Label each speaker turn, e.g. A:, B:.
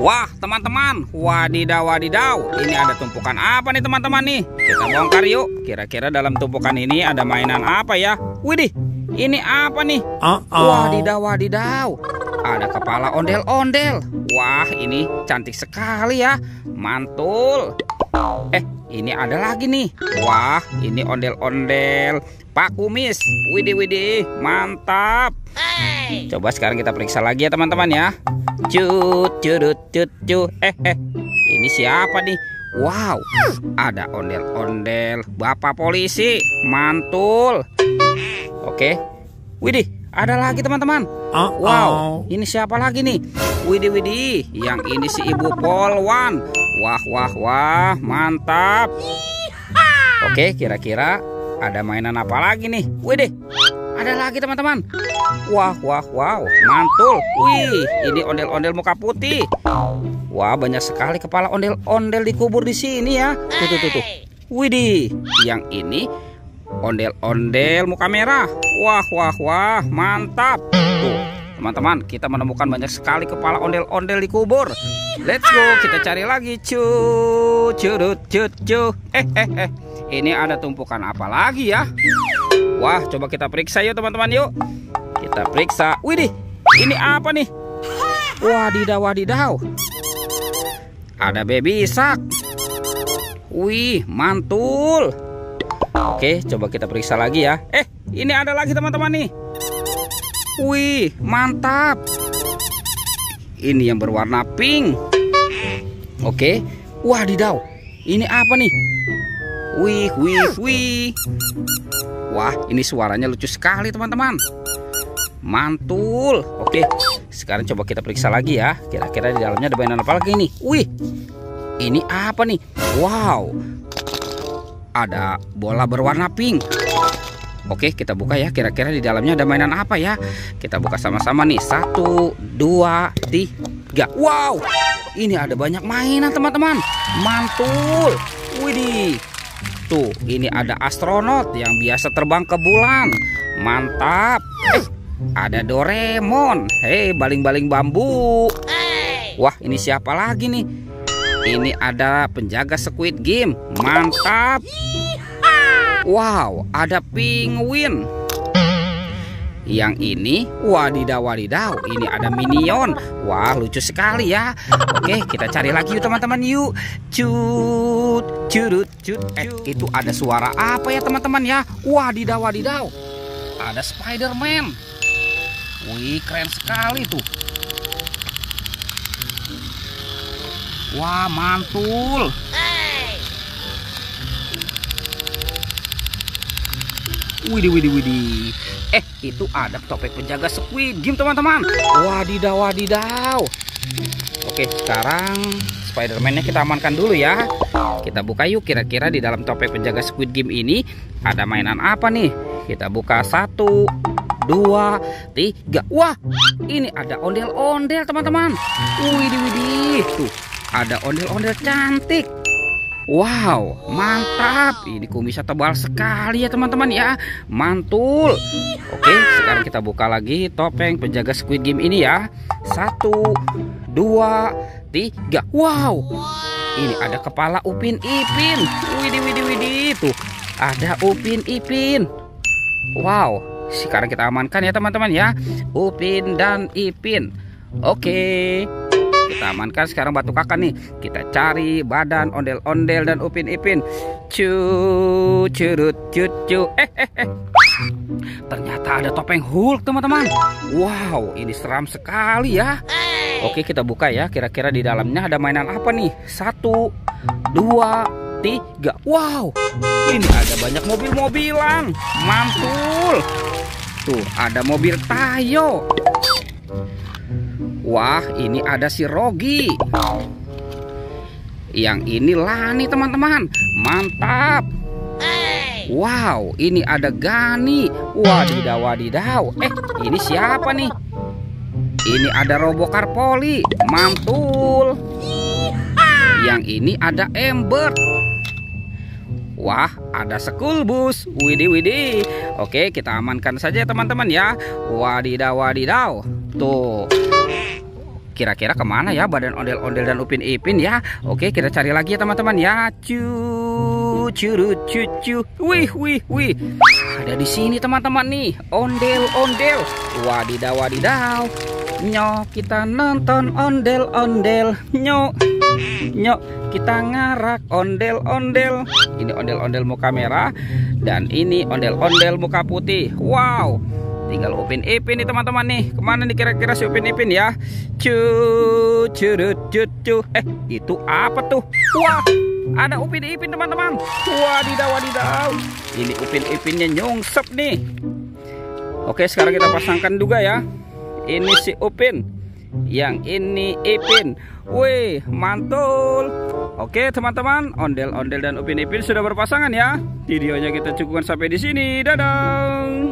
A: Wah teman-teman, wadidaw wadidaw, ini ada tumpukan apa nih teman-teman nih? Kita bongkar yuk. Kira-kira dalam tumpukan ini ada mainan apa ya? Widih, ini apa nih? Wadidaw wadidaw, ada kepala ondel-ondel. Wah, ini cantik sekali ya, mantul. Ini ada lagi nih. Wah, ini ondel-ondel Pak Kumis. Widih widih, mantap. Coba sekarang kita periksa lagi ya teman-teman ya. Cut curut cut cu. Ini siapa nih? Wow, ada ondel-ondel Bapak Polisi, mantul. Oke. Widih, ada lagi teman-teman. Wow, ini siapa lagi nih? Widih widih, yang ini si Ibu Polwan. Wah wah wah, mantap. Oke, kira-kira ada mainan apa lagi nih? Widih, ada lagi teman-teman. Wah wah wow, mantul. Wih, ini ondel-ondel muka putih. Wah, banyak sekali kepala ondel-ondel dikubur di sini ya. Tuh. Widih, yang ini ondel-ondel muka merah. Wah wah wah, mantap. Tuh teman-teman, kita menemukan banyak sekali kepala ondel-ondel dikubur. Let's go, kita cari lagi. Curut cut cu. Ini ada tumpukan apa lagi ya? Wah, coba kita periksa yuk teman-teman yuk. Kita periksa. Widih, ini apa nih? Wadidaw wadidaw, ada baby shark. Wih, mantul. Oke, coba kita periksa lagi ya. Ini ada lagi teman-teman nih. Wih, mantap. Ini yang berwarna pink. Oke, wadidaw, ini apa nih? Wih. Wah, ini suaranya lucu sekali teman-teman. Mantul. Oke, sekarang coba kita periksa lagi ya. Kira-kira di dalamnya ada mainan apa lagi nih? Wih, ini apa nih? Wow, ada bola berwarna pink. Oke, kita buka ya. Kira-kira di dalamnya ada mainan apa ya? Kita buka sama-sama nih. 1, 2, 3. Wow, ini ada banyak mainan teman-teman. Mantul. Widih. Tuh, ini ada astronot yang biasa terbang ke bulan. Mantap. Ada Doraemon. Baling-baling bambu. Wah, ini siapa lagi nih? Ini ada penjaga Squid Game. Mantap. Wow, ada penguin. Yang ini, wadidaw wadidaw, ini ada Minion. Wah, lucu sekali ya. Oke, kita cari lagi yuk teman-teman yuk. Cut curut cut. Itu ada suara apa ya teman-teman ya? Wadidaw wadidaw, ada Spider-Man. Wih, keren sekali tuh. Wah, mantul. Widih. Itu ada topeng penjaga Squid Game teman-teman. Wadidaw wadidaw. Oke, sekarang Spider-Man-nya kita amankan dulu ya. Kita buka yuk, kira-kira di dalam topeng penjaga Squid Game ini ada mainan apa nih? Kita buka 1, 2, 3. Wah, ini ada ondel-ondel teman-teman. Widih. Tuh, ada ondel-ondel cantik. Wow, mantap. Ini kumisnya tebal sekali ya teman-teman ya. Mantul. Oke, sekarang kita buka lagi topeng penjaga Squid Game ini ya. 1, 2, 3. Wow, ini ada kepala Upin Ipin. Widih. Tuh, ada Upin Ipin. Wow, sekarang kita amankan ya teman-teman ya, Upin dan Ipin. Oke, kita amankan sekarang batu kakak nih. Kita cari badan ondel-ondel dan Upin Ipin. Curut cut cu. Ternyata ada topeng Hulk teman-teman. Wow, ini seram sekali ya. Oke, kita buka ya. Kira-kira di dalamnya ada mainan apa nih? 1, 2, 3. Wow, ini ada banyak mobil-mobilan. Mantul. Tuh, ada mobil Tayo. Wah, ini ada si Rogi. Yang ini Lani teman-teman. Mantap. Wow, ini ada Gani. Wadidaw wadidaw. Ini siapa nih? Ini ada Robokar Poli. Mantul. Yang ini ada Ember. Wah, ada School Bus. Widih. Oke, kita amankan saja teman-teman ya. Wadidaw wadidaw. Tuh. kira-kira kemana ya badan ondel-ondel dan Upin Ipin ya? Oke, kita cari lagi ya teman-teman ya. Curut cucu. Wih. Ada di sini teman-teman nih. Ondel-ondel. Wadidaw. Nyok, kita nonton ondel-ondel. Nyok, kita ngarak ondel-ondel. Ini ondel-ondel muka merah dan ini ondel-ondel muka putih. Wow, tinggal Upin Ipin nih teman-teman nih. Kemana nih kira-kira si Upin Ipin ya? Curut cucu. Itu apa tuh? Wah, ada Upin Ipin teman-teman. Wadidaw. Ini Upin Ipinnya nyungsep nih. Oke, sekarang kita pasangkan juga ya. Ini si Upin, yang ini Ipin. Wih, mantul. Oke teman-teman, ondel-ondel dan Upin Ipin sudah berpasangan ya. Videonya kita cukupkan sampai di sini. Dadah.